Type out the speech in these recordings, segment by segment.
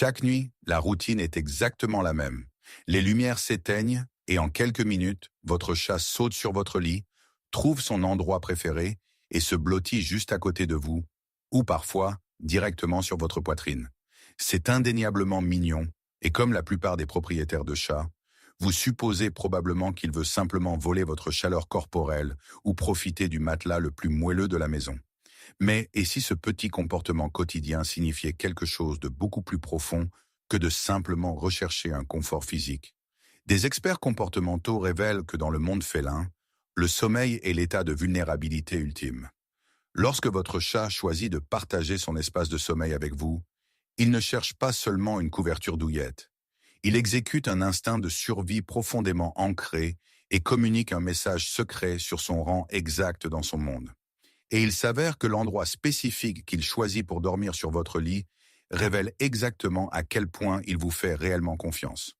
Chaque nuit, la routine est exactement la même. Les lumières s'éteignent et en quelques minutes, votre chat saute sur votre lit, trouve son endroit préféré et se blottit juste à côté de vous, ou parfois directement sur votre poitrine. C'est indéniablement mignon, et comme la plupart des propriétaires de chats, vous supposez probablement qu'il veut simplement voler votre chaleur corporelle ou profiter du matelas le plus moelleux de la maison. Mais et si ce petit comportement quotidien signifiait quelque chose de beaucoup plus profond que de simplement rechercher un confort physique? Des experts comportementaux révèlent que dans le monde félin, le sommeil est l'état de vulnérabilité ultime. Lorsque votre chat choisit de partager son espace de sommeil avec vous, il ne cherche pas seulement une couverture douillette. Il exécute un instinct de survie profondément ancré et communique un message secret sur son rang exact dans son monde. Et il s'avère que l'endroit spécifique qu'il choisit pour dormir sur votre lit révèle exactement à quel point il vous fait réellement confiance.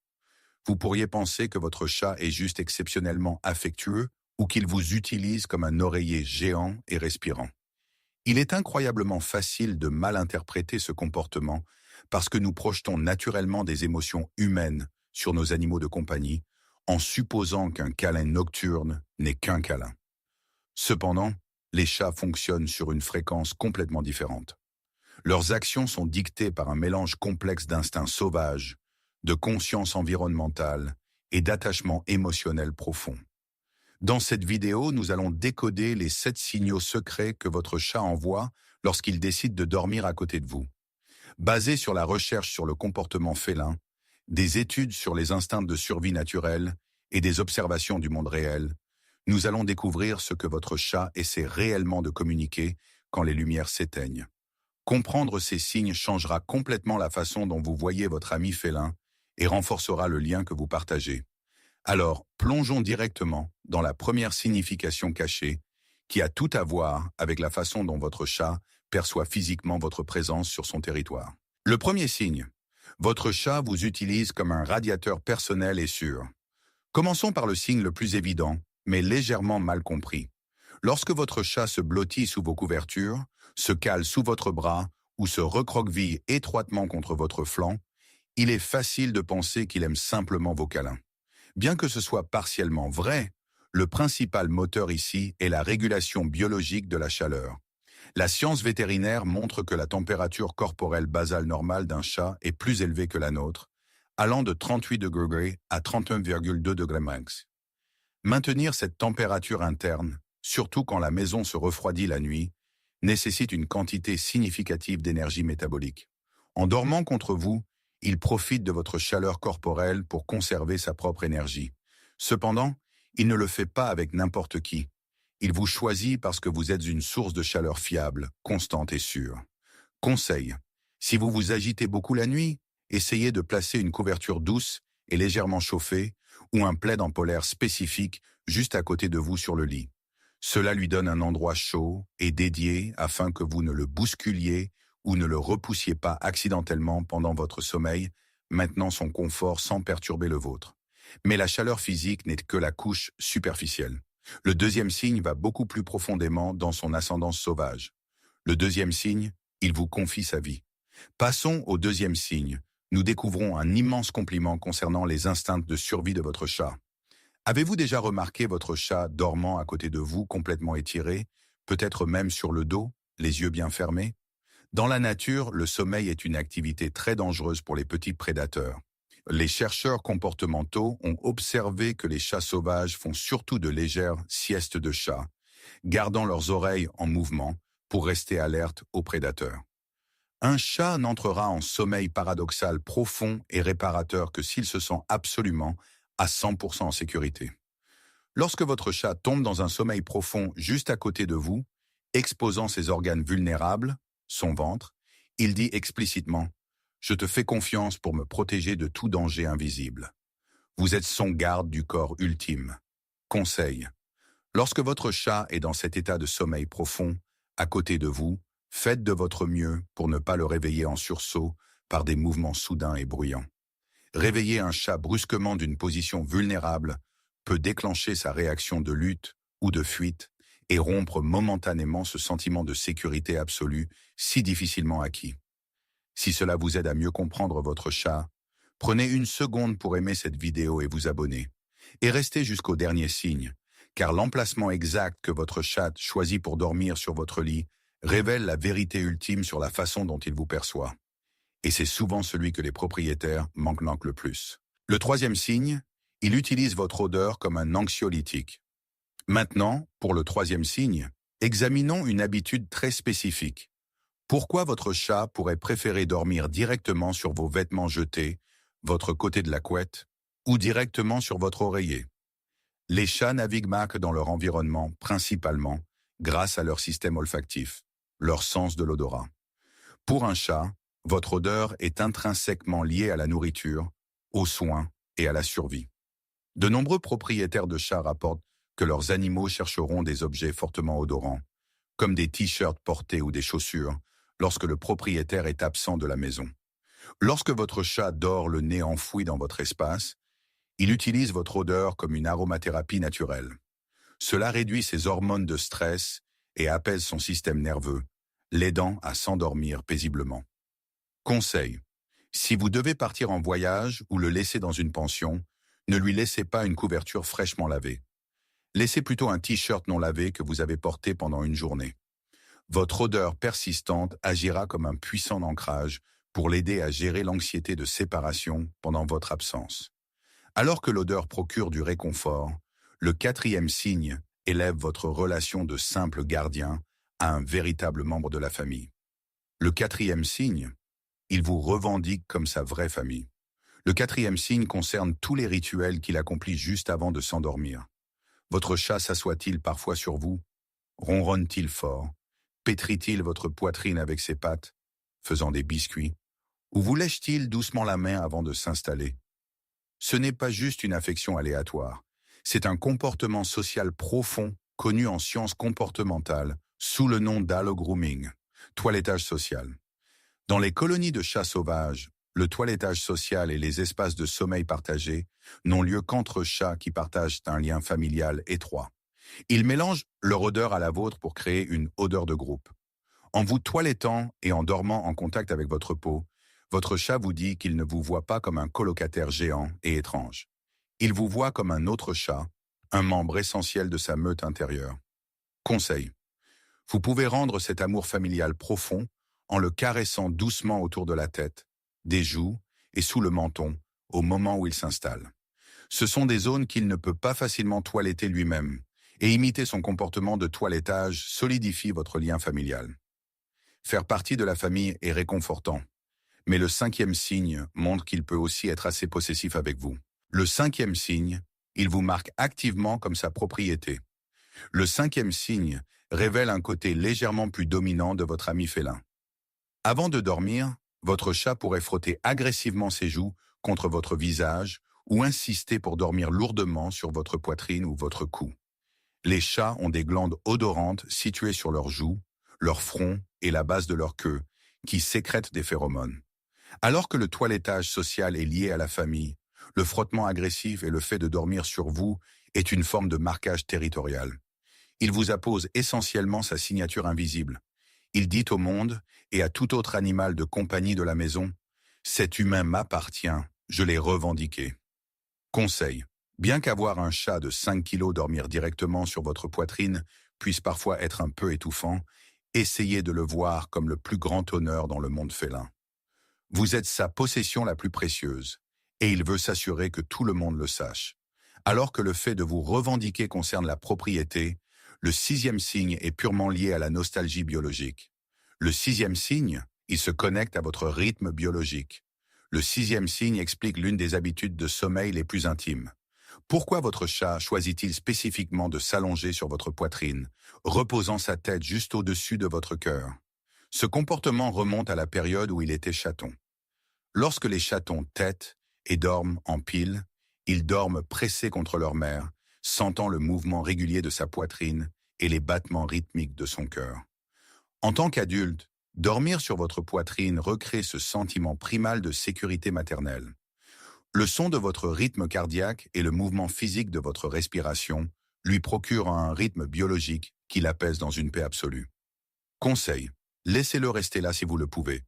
Vous pourriez penser que votre chat est juste exceptionnellement affectueux ou qu'il vous utilise comme un oreiller géant et respirant. Il est incroyablement facile de mal interpréter ce comportement parce que nous projetons naturellement des émotions humaines sur nos animaux de compagnie en supposant qu'un câlin nocturne n'est qu'un câlin. Cependant, les chats fonctionnent sur une fréquence complètement différente. Leurs actions sont dictées par un mélange complexe d'instincts sauvages, de conscience environnementale et d'attachement émotionnel profond. Dans cette vidéo, nous allons décoder les 7 signaux secrets que votre chat envoie lorsqu'il décide de dormir à côté de vous. Basés sur la recherche sur le comportement félin, des études sur les instincts de survie naturelle et des observations du monde réel, nous allons découvrir ce que votre chat essaie réellement de communiquer quand les lumières s'éteignent. Comprendre ces signes changera complètement la façon dont vous voyez votre ami félin et renforcera le lien que vous partagez. Alors, plongeons directement dans la première signification cachée qui a tout à voir avec la façon dont votre chat perçoit physiquement votre présence sur son territoire. Le premier signe, votre chat vous utilise comme un radiateur personnel et sûr. Commençons par le signe le plus évident, mais légèrement mal compris. Lorsque votre chat se blottit sous vos couvertures, se cale sous votre bras ou se recroqueville étroitement contre votre flanc, il est facile de penser qu'il aime simplement vos câlins. Bien que ce soit partiellement vrai, le principal moteur ici est la régulation biologique de la chaleur. La science vétérinaire montre que la température corporelle basale normale d'un chat est plus élevée que la nôtre, allant de 38 degrés à 31,2 degrés max. Maintenir cette température interne, surtout quand la maison se refroidit la nuit, nécessite une quantité significative d'énergie métabolique. En dormant contre vous, il profite de votre chaleur corporelle pour conserver sa propre énergie. Cependant, il ne le fait pas avec n'importe qui. Il vous choisit parce que vous êtes une source de chaleur fiable, constante et sûre. Conseil: si vous vous agitez beaucoup la nuit, essayez de placer une couverture douce et légèrement chauffée ou un plaid en polaire spécifique juste à côté de vous sur le lit. Cela lui donne un endroit chaud et dédié afin que vous ne le bousculiez ou ne le repoussiez pas accidentellement pendant votre sommeil, maintenant son confort sans perturber le vôtre. Mais la chaleur physique n'est que la couche superficielle. Le deuxième signe va beaucoup plus profondément dans son ascendance sauvage. Le deuxième signe, il vous confie sa vie. Passons au deuxième signe. Nous découvrons un immense compliment concernant les instincts de survie de votre chat. Avez-vous déjà remarqué votre chat dormant à côté de vous, complètement étiré, peut-être même sur le dos, les yeux bien fermés? Dans la nature, le sommeil est une activité très dangereuse pour les petits prédateurs. Les chercheurs comportementaux ont observé que les chats sauvages font surtout de légères siestes de chat, gardant leurs oreilles en mouvement pour rester alertes aux prédateurs. Un chat n'entrera en sommeil paradoxal profond et réparateur que s'il se sent absolument à 100% en sécurité. Lorsque votre chat tombe dans un sommeil profond juste à côté de vous, exposant ses organes vulnérables, son ventre, il dit explicitement « Je te fais confiance pour me protéger de tout danger invisible. » Vous êtes son garde du corps ultime. Conseil: lorsque votre chat est dans cet état de sommeil profond, à côté de vous, faites de votre mieux pour ne pas le réveiller en sursaut par des mouvements soudains et bruyants. Réveiller un chat brusquement d'une position vulnérable peut déclencher sa réaction de lutte ou de fuite et rompre momentanément ce sentiment de sécurité absolue si difficilement acquis. Si cela vous aide à mieux comprendre votre chat, prenez une seconde pour aimer cette vidéo et vous abonner. Et restez jusqu'au dernier signe, car l'emplacement exact que votre chat choisit pour dormir sur votre lit révèle la vérité ultime sur la façon dont il vous perçoit. Et c'est souvent celui que les propriétaires manquent le plus. Le troisième signe, il utilise votre odeur comme un anxiolytique. Maintenant, pour le troisième signe, examinons une habitude très spécifique. Pourquoi votre chat pourrait préférer dormir directement sur vos vêtements jetés, votre côté de la couette, ou directement sur votre oreiller? Les chats naviguent dans leur environnement principalement grâce à leur système olfactif, leur sens de l'odorat. Pour un chat, votre odeur est intrinsèquement liée à la nourriture, aux soins et à la survie. De nombreux propriétaires de chats rapportent que leurs animaux chercheront des objets fortement odorants, comme des t-shirts portés ou des chaussures, lorsque le propriétaire est absent de la maison. Lorsque votre chat dort le nez enfoui dans votre espace, il utilise votre odeur comme une aromathérapie naturelle. Cela réduit ses hormones de stress et apaise son système nerveux, l'aidant à s'endormir paisiblement. Conseil. Si vous devez partir en voyage ou le laisser dans une pension, ne lui laissez pas une couverture fraîchement lavée. Laissez plutôt un t-shirt non lavé que vous avez porté pendant une journée. Votre odeur persistante agira comme un puissant ancrage pour l'aider à gérer l'anxiété de séparation pendant votre absence. Alors que l'odeur procure du réconfort, le quatrième signe élève votre relation de simple gardien à un véritable membre de la famille. Le quatrième signe, il vous revendique comme sa vraie famille. Le quatrième signe concerne tous les rituels qu'il accomplit juste avant de s'endormir. Votre chat s'assoit-il parfois sur vous? Ronronne-t-il fort? Pétrit-il votre poitrine avec ses pattes, faisant des biscuits? Ou vous lèche-t-il doucement la main avant de s'installer? Ce n'est pas juste une affection aléatoire, c'est un comportement social profond connu en sciences comportementales sous le nom d'allogrooming, toilettage social. Dans les colonies de chats sauvages, le toilettage social et les espaces de sommeil partagés n'ont lieu qu'entre chats qui partagent un lien familial étroit. Ils mélangent leur odeur à la vôtre pour créer une odeur de groupe. En vous toilettant et en dormant en contact avec votre peau, votre chat vous dit qu'il ne vous voit pas comme un colocataire géant et étrange. Il vous voit comme un autre chat, un membre essentiel de sa meute intérieure. Conseil. Vous pouvez rendre cet amour familial profond en le caressant doucement autour de la tête, des joues et sous le menton au moment où il s'installe. Ce sont des zones qu'il ne peut pas facilement toiletter lui-même, et imiter son comportement de toilettage solidifie votre lien familial. Faire partie de la famille est réconfortant, mais le cinquième signe montre qu'il peut aussi être assez possessif avec vous. Le cinquième signe, il vous marque activement comme sa propriété. Le cinquième signe révèle un côté légèrement plus dominant de votre ami félin. Avant de dormir, votre chat pourrait frotter agressivement ses joues contre votre visage ou insister pour dormir lourdement sur votre poitrine ou votre cou. Les chats ont des glandes odorantes situées sur leurs joues, leur front et la base de leur queue, qui sécrètent des phéromones. Alors que le toilettage social est lié à la famille, le frottement agressif et le fait de dormir sur vous est une forme de marquage territorial. Il vous appose essentiellement sa signature invisible. Il dit au monde et à tout autre animal de compagnie de la maison « Cet humain m'appartient, je l'ai revendiqué ». Conseil. Bien qu'avoir un chat de 5 kilos dormir directement sur votre poitrine puisse parfois être un peu étouffant, essayez de le voir comme le plus grand honneur dans le monde félin. Vous êtes sa possession la plus précieuse, et il veut s'assurer que tout le monde le sache. Alors que le fait de vous revendiquer concerne la propriété, le sixième signe est purement lié à la nostalgie biologique. Le sixième signe, il se connecte à votre rythme biologique. Le sixième signe explique l'une des habitudes de sommeil les plus intimes. Pourquoi votre chat choisit-il spécifiquement de s'allonger sur votre poitrine, reposant sa tête juste au-dessus de votre cœur? Ce comportement remonte à la période où il était chaton. Lorsque les chatons têtent et dorment en pile, ils dorment pressés contre leur mère, sentant le mouvement régulier de sa poitrine et les battements rythmiques de son cœur. En tant qu'adulte, dormir sur votre poitrine recrée ce sentiment primal de sécurité maternelle. Le son de votre rythme cardiaque et le mouvement physique de votre respiration lui procurent un rythme biologique qui l'apaise dans une paix absolue. Conseil. Laissez-le rester là si vous le pouvez.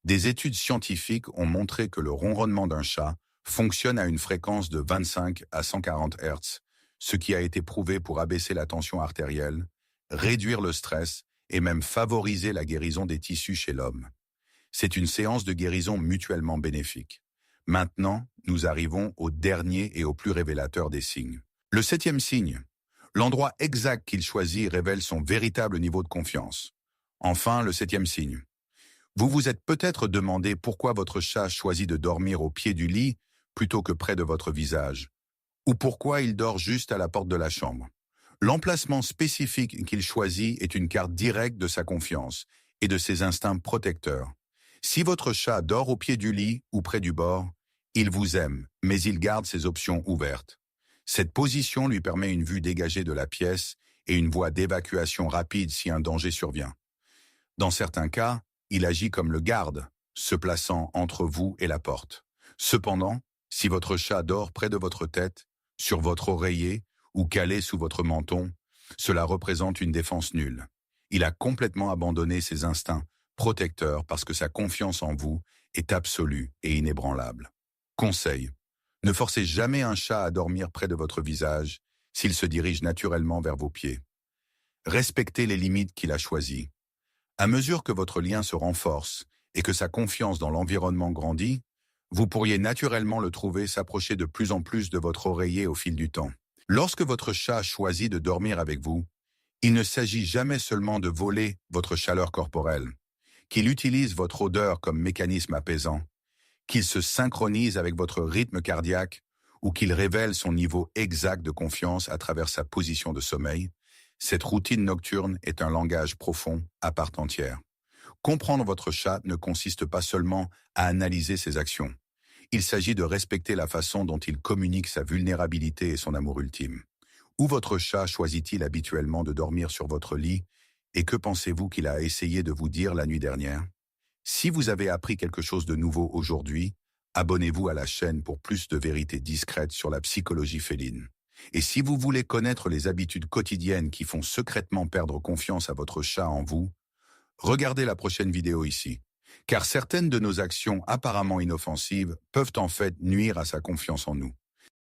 Des études scientifiques ont montré que le ronronnement d'un chat fonctionne à une fréquence de 25 à 140 Hz, ce qui a été prouvé pour abaisser la tension artérielle, réduire le stress et même favoriser la guérison des tissus chez l'homme. C'est une séance de guérison mutuellement bénéfique. Maintenant, nous arrivons au dernier et au plus révélateur des signes. Le 7e signe. L'endroit exact qu'il choisit révèle son véritable niveau de confiance. Enfin, le 7e signe. Vous vous êtes peut-être demandé pourquoi votre chat choisit de dormir au pied du lit plutôt que près de votre visage, ou pourquoi il dort juste à la porte de la chambre. L'emplacement spécifique qu'il choisit est une carte directe de sa confiance et de ses instincts protecteurs. Si votre chat dort au pied du lit ou près du bord, il vous aime, mais il garde ses options ouvertes. Cette position lui permet une vue dégagée de la pièce et une voie d'évacuation rapide si un danger survient. Dans certains cas, il agit comme le garde, se plaçant entre vous et la porte. Cependant, si votre chat dort près de votre tête, sur votre oreiller ou calé sous votre menton, cela représente une défense nulle. Il a complètement abandonné ses instincts protecteurs parce que sa confiance en vous est absolue et inébranlable. Conseil. Ne forcez jamais un chat à dormir près de votre visage s'il se dirige naturellement vers vos pieds. Respectez les limites qu'il a choisies. À mesure que votre lien se renforce et que sa confiance dans l'environnement grandit, vous pourriez naturellement le trouver s'approcher de plus en plus de votre oreiller au fil du temps. Lorsque votre chat choisit de dormir avec vous, il ne s'agit jamais seulement de voler votre chaleur corporelle, qu'il utilise votre odeur comme mécanisme apaisant, qu'il se synchronise avec votre rythme cardiaque ou qu'il révèle son niveau exact de confiance à travers sa position de sommeil. Cette routine nocturne est un langage profond à part entière. Comprendre votre chat ne consiste pas seulement à analyser ses actions. Il s'agit de respecter la façon dont il communique sa vulnérabilité et son amour ultime. Où votre chat choisit-il habituellement de dormir sur votre lit et que pensez-vous qu'il a essayé de vous dire la nuit dernière? Si vous avez appris quelque chose de nouveau aujourd'hui, abonnez-vous à la chaîne pour plus de vérités discrètes sur la psychologie féline. Et si vous voulez connaître les habitudes quotidiennes qui font secrètement perdre confiance à votre chat en vous, regardez la prochaine vidéo ici, car certaines de nos actions apparemment inoffensives peuvent en fait nuire à sa confiance en nous.